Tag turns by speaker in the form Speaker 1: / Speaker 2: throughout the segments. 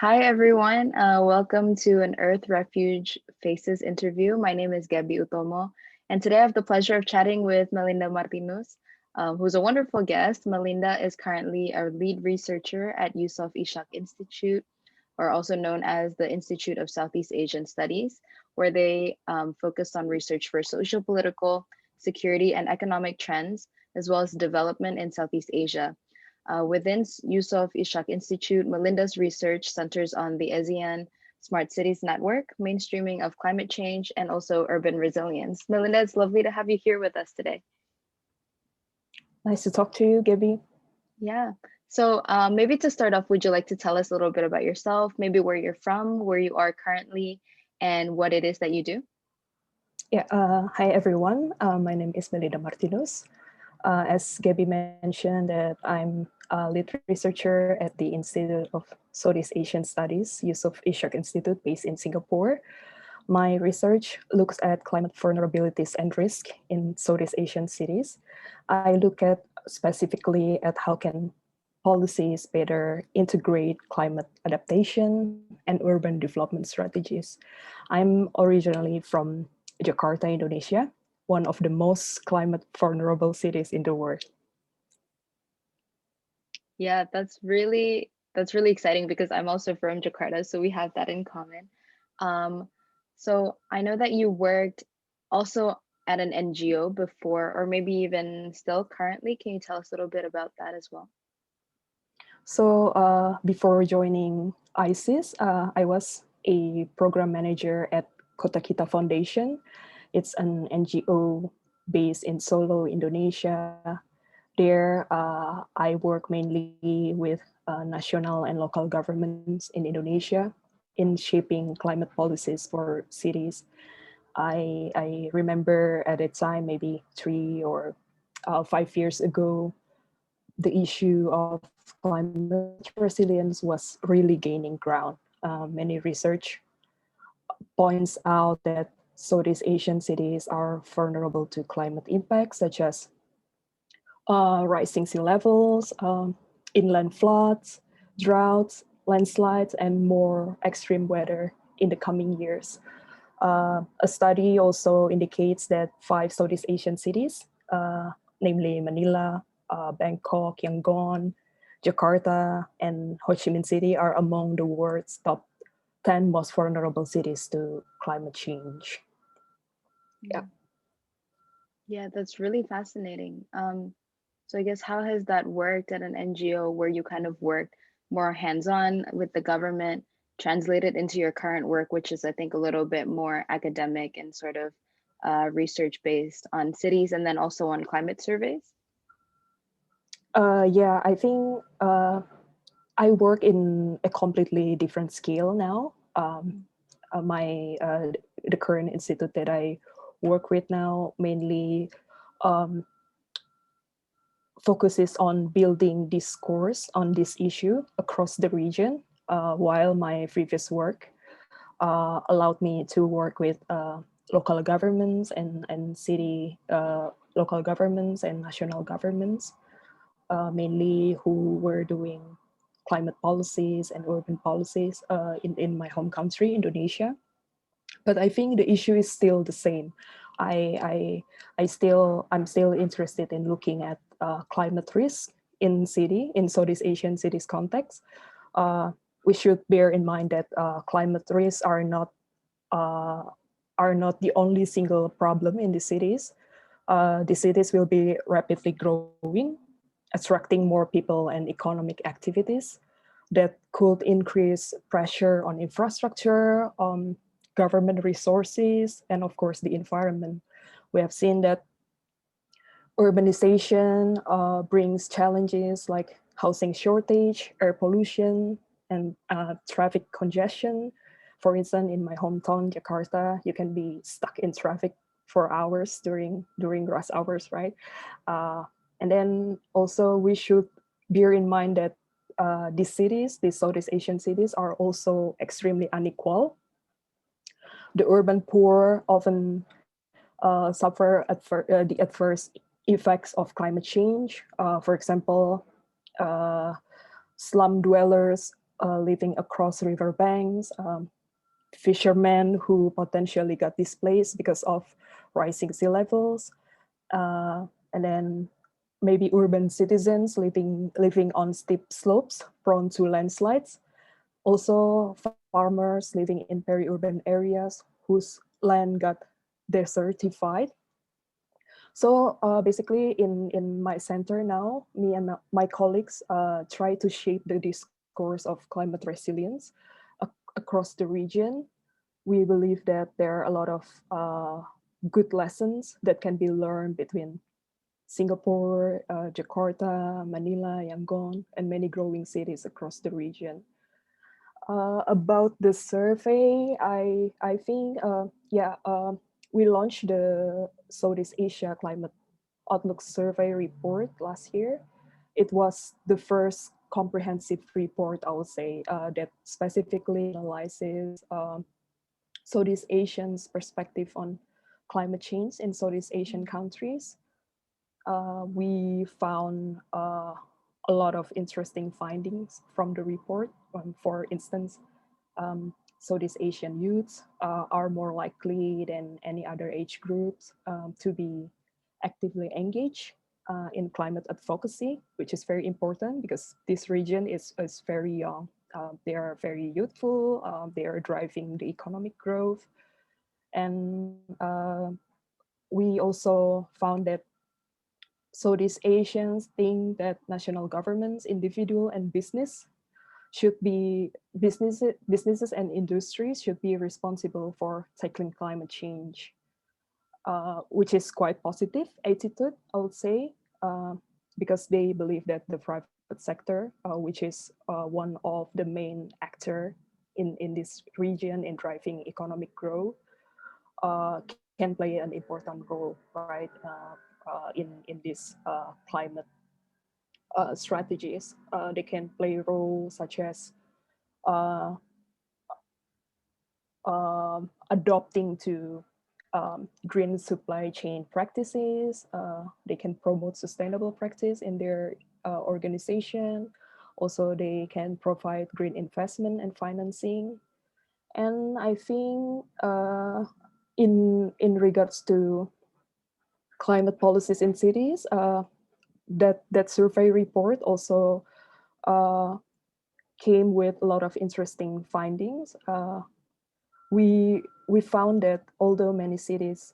Speaker 1: Hi, everyone. Welcome to an Earth Refuge Faces interview. My name is Gabrielle Utomo, and today I have the pleasure of chatting with Melinda Martinus, who's a wonderful guest. Melinda is currently a lead researcher at Yusof Ishak Institute, or also known as the Institute of Southeast Asian Studies, where they focus on research for social, political, security, and economic trends, as well as development in Southeast Asia. Within Yusof Ishak Institute, Melinda's research centers on the ASEAN Smart Cities Network, mainstreaming of climate change, and also urban resilience. Melinda, it's lovely to have you here with us today.
Speaker 2: Nice to talk to you, Gabby.
Speaker 1: Yeah. So maybe to start off, would you like to tell us a little bit about yourself, maybe where you're from, where you are currently, and what it is that you do?
Speaker 2: Yeah, hi everyone. My name is Melinda Martinus. As Gabby mentioned, that I'm a lead researcher at the Institute of Southeast Asian Studies, Yusof Ishak Institute, based in Singapore. My research looks at climate vulnerabilities and risk in Southeast Asian cities. I look at specifically at how can policies better integrate climate adaptation and urban development strategies. I'm originally from Jakarta, Indonesia, one of the most climate vulnerable cities in the world.
Speaker 1: Yeah, that's really exciting because I'm also from Jakarta, so we have that in common. Um, so I know that you worked also at an NGO before, or maybe even still currently. Can you tell us a little bit about that as well?
Speaker 2: So before joining ISEAS, I was a program manager at Kotakita Foundation. It's an NGO based in Solo, Indonesia. There, I work mainly with national and local governments in Indonesia in shaping climate policies for cities. I remember at a time, maybe 3 or 5 years ago, the issue of climate resilience was really gaining ground. Many research points out that Southeast Asian cities are vulnerable to climate impacts such as rising sea levels, inland floods, droughts, landslides, and more extreme weather in the coming years. A study also indicates that 5 Southeast Asian cities, namely Manila, Bangkok, Yangon, Jakarta, and Ho Chi Minh City, are among the world's top 10 most vulnerable cities to climate change. Yeah.
Speaker 1: Yeah, yeah, that's really fascinating. So I guess how has that worked at an NGO where you kind of worked more hands-on with the government, translated into your current work, which is I think a little bit more academic and sort of research based on cities and then also on climate surveys?
Speaker 2: Yeah, I think I work in a completely different scale now. The current institute that I work with now mainly um, focuses on building discourse on this issue across the region, while my previous work allowed me to work with local governments and city local governments and national governments, mainly who were doing climate policies and urban policies in my home country, Indonesia. But I think the issue is still the same. I'm still interested in looking at climate risk in Southeast Asian cities context. We should bear in mind that climate risks uh, are not the only single problem in the cities. The cities will be rapidly growing, attracting more people and economic activities that could increase pressure on infrastructure, government resources, and of course the environment. We have seen that urbanization brings challenges like housing shortage, air pollution, and traffic congestion. For instance, in my hometown, Jakarta, you can be stuck in traffic for hours during rush hours, right? Uh, and then also we should bear in mind that these Southeast Asian cities, are also extremely unequal. The urban poor often suffer the adverse effects of climate change. For example, uh, slum dwellers living across riverbanks, fishermen who potentially got displaced because of rising sea levels, and then maybe urban citizens living on steep slopes prone to landslides. Also, farmers living in peri-urban areas whose land got desertified. So basically, in my center now, me and my colleagues try to shape the discourse of climate resilience across the region. We believe that there are a lot of good lessons that can be learned between Singapore, Jakarta, Manila, Yangon, and many growing cities across the region. About the survey, I think we launched the Southeast Asia Climate Outlook Survey report last year. It was the first comprehensive report, I would say, that specifically analyzes Southeast Asians' perspective on climate change in Southeast Asian countries. We found a lot of interesting findings from the report. For instance, Southeast Asian youths are more likely than any other age groups to be actively engaged in climate advocacy, which is very important because this region is very young. They are very youthful. They are driving the economic growth. And we also found that Southeast Asians think that national governments, individual and businesses and industries should be responsible for tackling climate change, which is quite positive attitude, I would say, because they believe that the private sector, which is one of the main actor in this region in driving economic growth, can play an important role, right, in this climate strategies. They can play roles such as uh, adopting to green supply chain practices. They can promote sustainable practice in their organization. Also, they can provide green investment and financing. And I think in regards to climate policies in cities, that survey report also uh, came with a lot of interesting findings. We found that although many cities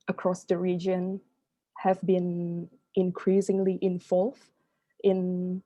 Speaker 2: across the region have been increasingly involved in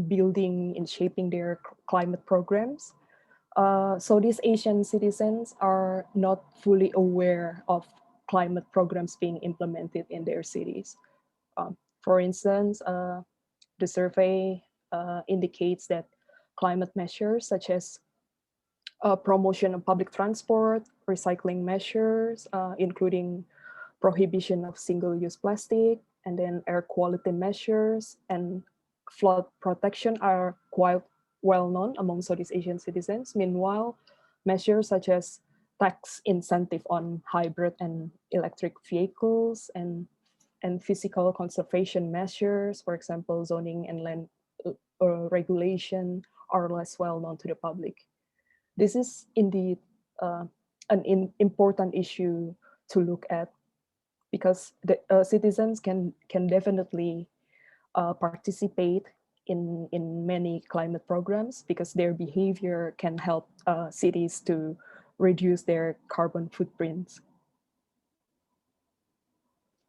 Speaker 2: building in shaping their climate programs, Southeast Asian citizens are not fully aware of climate programs being implemented in their cities. For instance, the survey indicates that climate measures such as promotion of public transport, recycling measures, including prohibition of single-use plastic, and then air quality measures and flood protection are quite well known among Southeast Asian citizens. Meanwhile, measures such as tax incentive on hybrid and electric vehicles and physical conservation measures, for example, zoning and land regulation, are less well known to the public. This is indeed uh, important issue to look at because the citizens can definitely participate in many climate programs because their behavior can help cities to reduce their carbon footprints.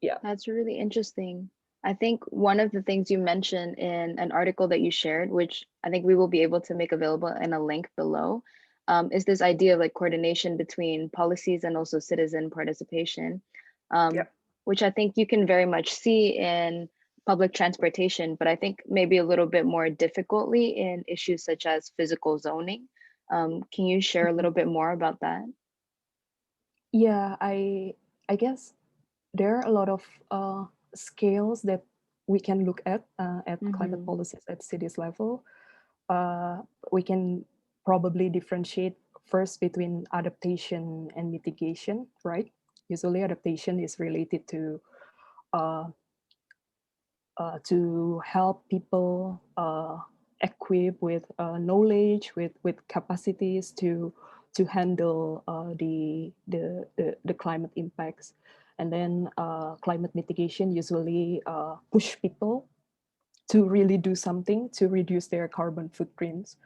Speaker 2: Yeah.
Speaker 1: That's really interesting. I think one of the things you mentioned in an article that you shared, which I think we will be able to make available in a link below, is this idea of like coordination between policies and also citizen participation,
Speaker 2: Yeah.
Speaker 1: which I think you can very much see in public transportation, but I think maybe a little bit more difficultly in issues such as physical zoning. Can you share a little bit more about that?
Speaker 2: Yeah, I guess there are a lot of scales that we can look at climate
Speaker 1: Mm-hmm.
Speaker 2: policies at cities level. Uh, we can probably differentiate first between adaptation and mitigation, right? Usually, adaptation is related uh, to help people equipped with knowledge, with capacities to handle the climate impacts. And then climate mitigation usually push people to really do something to reduce their carbon footprints.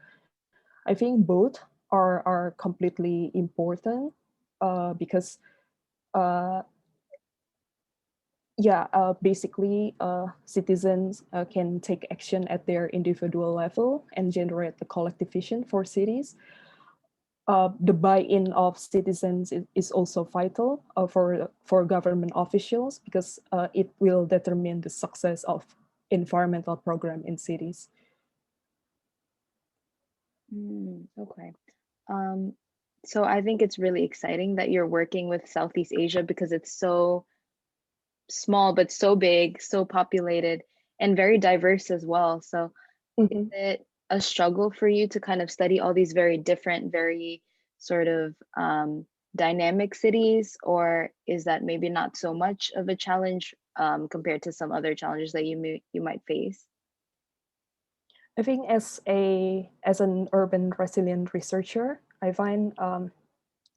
Speaker 2: I think both are completely important because uh, yeah, basically citizens can take action at their individual level and generate the collective vision for cities. The buy-in of citizens is also vital for government officials because it will determine the success of environmental program in cities.
Speaker 1: Okay. Um, so I think it's really exciting that you're working with Southeast Asia because it's so small but so big, so populated, and very diverse as well. So is
Speaker 2: Mhm.
Speaker 1: it a struggle for you to kind of study all these very different, very sort of dynamic cities, or is that maybe not so much of a challenge compared to some other challenges that you might face?
Speaker 2: I think as an urban resilient researcher, I find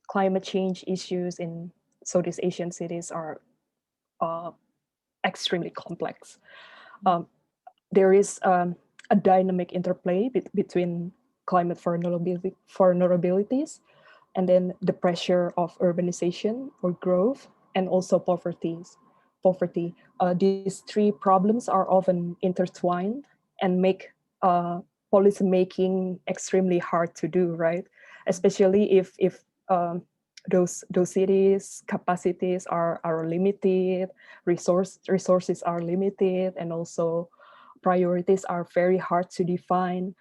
Speaker 2: climate change issues in Southeast Asian cities are uh, extremely complex. Um, there is a dynamic interplay between climate vulnerabilities and then the pressure of urbanization or growth and also poverty. These three problems are often intertwined and make uh, policy making extremely hard to do, right? Especially if those cities capacities are limited, resources are limited, and also priorities are very hard to define.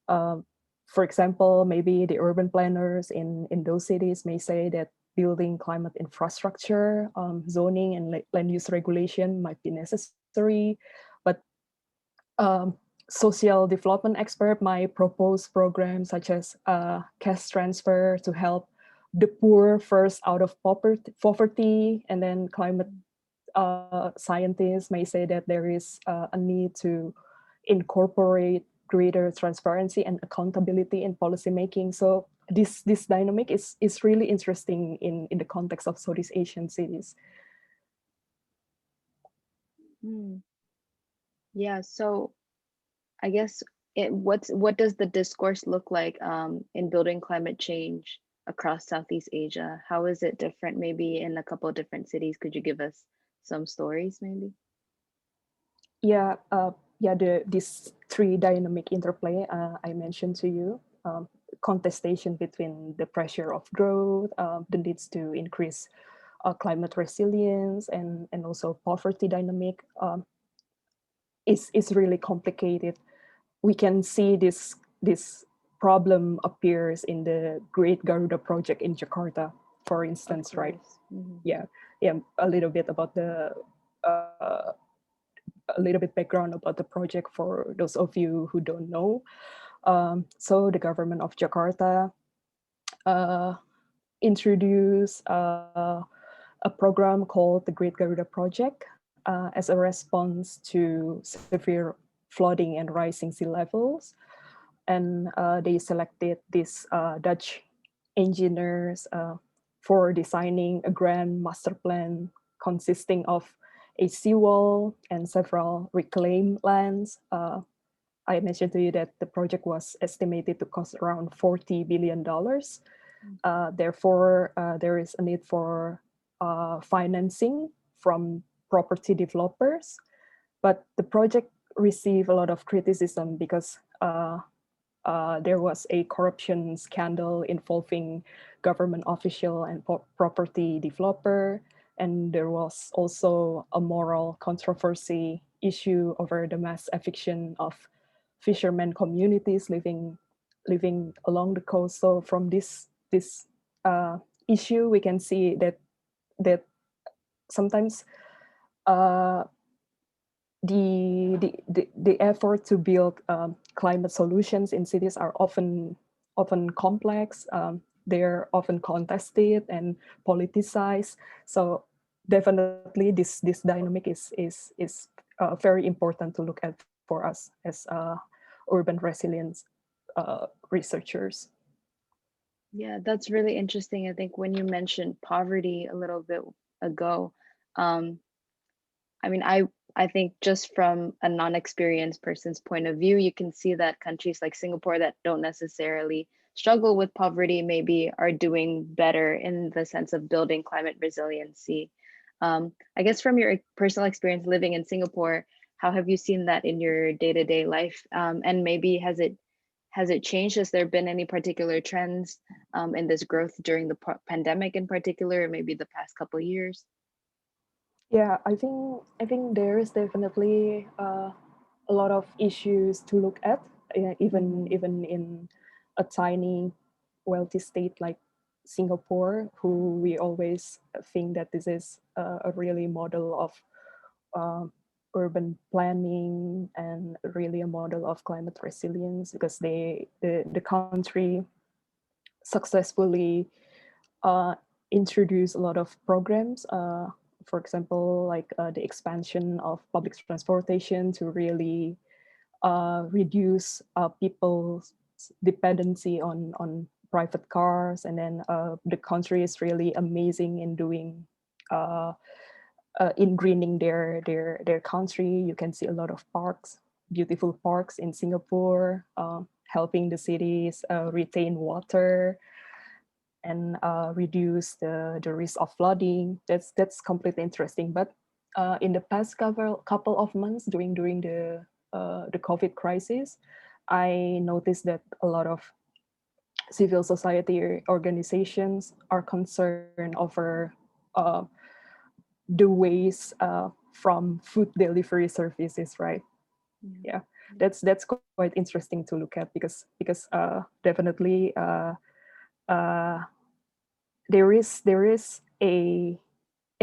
Speaker 2: um, for example, maybe the urban planners in those cities may say that building climate infrastructure, zoning, and land use regulation might be necessary, but um, social development expert might propose programs such as cash transfer to help the poor first out of poverty, and then climate scientists may say that there is a need to incorporate greater transparency and accountability in policymaking. So this dynamic is really interesting in the context of Southeast Asian cities.
Speaker 1: Mm, yeah, so I guess what does the discourse look like in building climate change across Southeast Asia? How is it different maybe in a couple of different cities? Could you give us some stories maybe?
Speaker 2: Yeah, this three dynamic interplay I mentioned to you. Contestation between the pressure of growth, the needs to increase climate resilience, and also poverty dynamic is really complicated. We can see this problem appears in the Great Garuda project in Jakarta, for
Speaker 1: Of
Speaker 2: instance, right?
Speaker 1: course. Hmm.
Speaker 2: Yeah, yeah. A little bit about uh, a little bit background about the project for those of you who don't know. So the government of Jakarta uh, introduced a program called the Great Garuda Project as a response to severe flooding and rising sea levels. And they selected these Dutch engineers for designing a grand master plan consisting of a seawall and several reclaimed lands. I mentioned to you that the project was estimated to cost around $40 billion. Therefore, there is a need for financing from property developers. But the project received a lot of criticism because there was a corruption scandal involving government official and property developer, and there was also a moral controversy issue over the mass eviction of fishermen communities living along the coast. So from this issue, we can see that sometimes uh, the effort to build climate solutions in cities are often complex. They're often contested and politicized. So definitely this dynamic is very important to look at for us as urban resilience researchers.
Speaker 1: Yeah, that's really interesting. I think when you mentioned poverty a little bit ago, um, I mean, I think just from a non-experienced person's point of view, you can see that countries like Singapore that don't necessarily struggle with poverty maybe are doing better in the sense of building climate resiliency. I guess from your personal experience living in Singapore, how have you seen that in your day-to-day life? And maybe has it changed? Has there been any particular trends in this growth during the pandemic in particular, or maybe the past couple of years?
Speaker 2: Yeah, I think there is definitely a lot of issues to look at,
Speaker 1: Mhm.
Speaker 2: even in a tiny, wealthy state like Singapore, who we always think that this is a really model of uh, urban planning and really a model of climate resilience, because the country successfully uh, introduce a lot of programs. For example, like the expansion of public transportation to really reduce people's dependency on private cars, and then the country is really amazing in doing uh, in greening their country. You can see a lot of parks, beautiful parks in Singapore, helping the cities retain water and reduce the risk of flooding. That's completely interesting. But in the past couple of months during the COVID crisis, I noticed that a lot of civil society organizations are concerned over uh, the waste from food delivery services, right?
Speaker 1: Yeah.
Speaker 2: Yeah, that's quite interesting to look at, because definitely uh, there is a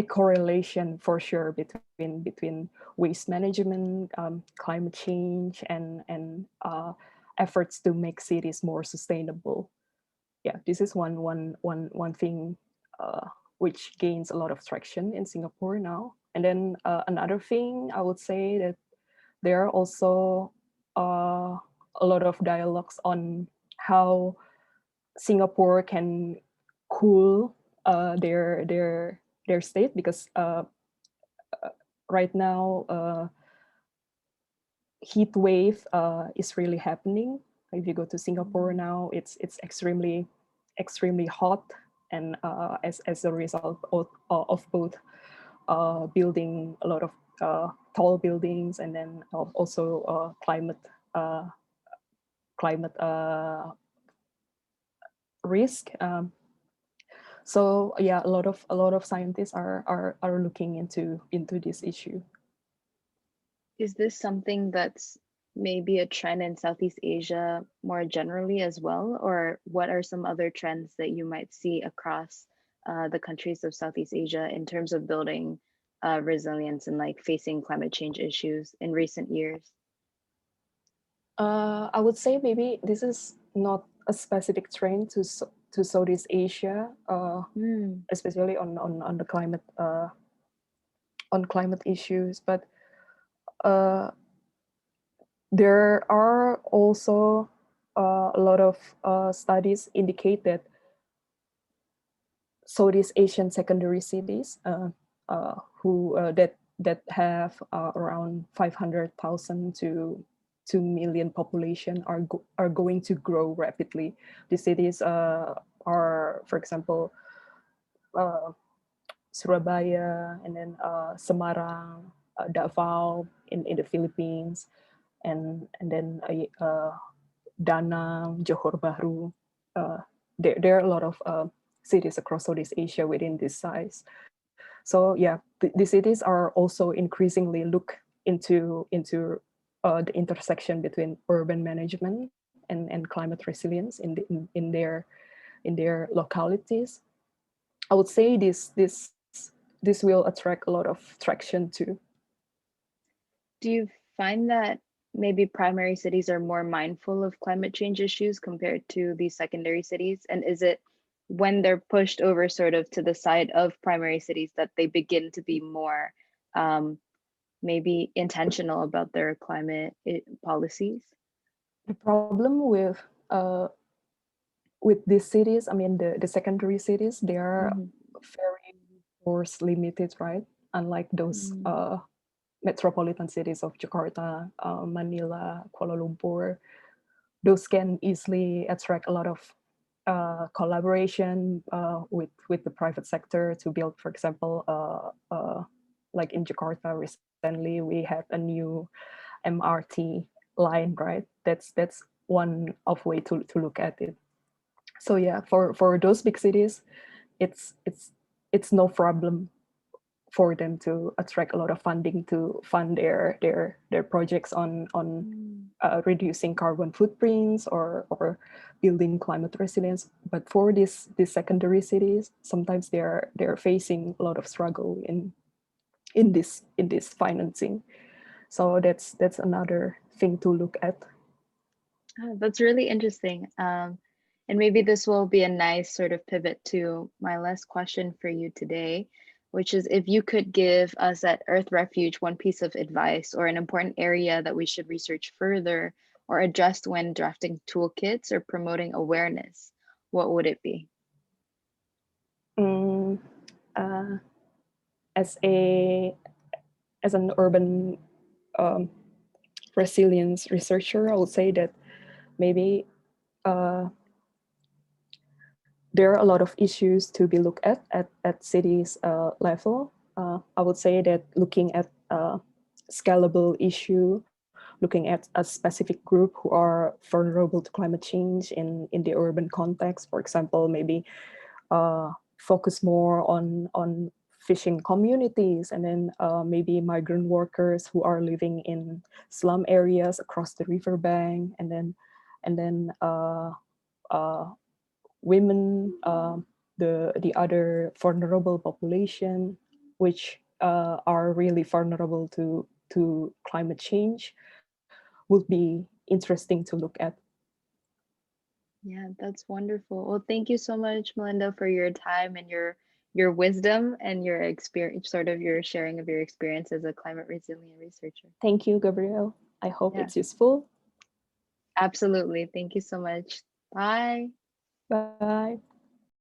Speaker 2: correlation for sure between waste management, climate change, and efforts to make cities more sustainable. Yeah, this is one thing which gains a lot of traction in Singapore now. And then another thing I would say that there are also uh, a lot of dialogues on how Singapore can cool their state, because right now heat wave is really happening. If you go to Singapore
Speaker 1: Mm.
Speaker 2: now, it's extremely hot, and as a result of both building a lot of tall buildings, and then also uh, climate risk. So yeah, a lot of scientists are looking into this issue.
Speaker 1: Is this something that's maybe a trend in Southeast Asia more generally as well? Or what are some other trends that you might see across the countries of Southeast Asia in terms of building resilience and like facing climate change issues in recent years?
Speaker 2: I would say maybe this is not a specific trend to Southeast Asia,
Speaker 1: Mm.
Speaker 2: especially on the climate issues, but uh, there are also a lot of studies indicate that Southeast Asian secondary cities who that have around 500,000 to 2 million population are going to grow rapidly. The cities are, for example, uh, Surabaya, and then Semarang, Davao in the Philippines, and then Danang, Johor Bahru. Uh, there are a lot of cities across Southeast Asia within this size. So yeah, the cities are also increasingly look into the intersection between urban management and climate resilience in their localities. I would say this will attract a lot of traction too.
Speaker 1: Do you find that maybe primary cities are more mindful of climate change issues compared to these secondary cities? And is it when they're pushed over sort of to the side of primary cities that they begin to be more um, maybe intentional about their climate policies?
Speaker 2: the problem with these cities, I mean the secondary cities, they are
Speaker 1: Mm-hmm.
Speaker 2: very resource limited, right? Unlike those
Speaker 1: Mm-hmm.
Speaker 2: metropolitan cities of Jakarta, Manila, Kuala Lumpur, those can easily attract a lot of collaboration with the private sector to build, for example, like in Jakarta recently, we had a new MRT line, right? That's one of way to look at it. So yeah, for those big cities, it's it's it's no problem for them to attract a lot of funding to fund their projects on reducing carbon footprints or building climate resilience. But for these secondary cities, sometimes they're facing a lot of struggle in this financing. So that's another thing to look at.
Speaker 1: Oh, that's really interesting. And maybe this will be a nice sort of pivot to my last question for you today, which is if you could give us at Earth Refuge one piece of advice or an important area that we should research further or adjust when drafting toolkits or promoting awareness, what would it be?
Speaker 2: Mm, uh, as a as an urban um, resilience researcher, I would say that maybe uh, there are a lot of issues to be looked at cities level. I would say that looking at scalable issue, looking at a specific group who are vulnerable to climate change in the urban context, for example, maybe focus more on fishing communities, and then maybe migrant workers who are living in slum areas across the riverbank, and then uh, women, the other vulnerable population, which are really vulnerable to climate change, would be interesting to look at.
Speaker 1: Yeah, that's wonderful. Well, thank you so much, Melinda, for your time and your wisdom and your experience, sort of your sharing of your experience as a climate resilient researcher.
Speaker 2: Thank you, Gabrielle. I hope
Speaker 1: Yeah,
Speaker 2: it's useful.
Speaker 1: absolutely. Thank you so much. Bye.
Speaker 2: Bye.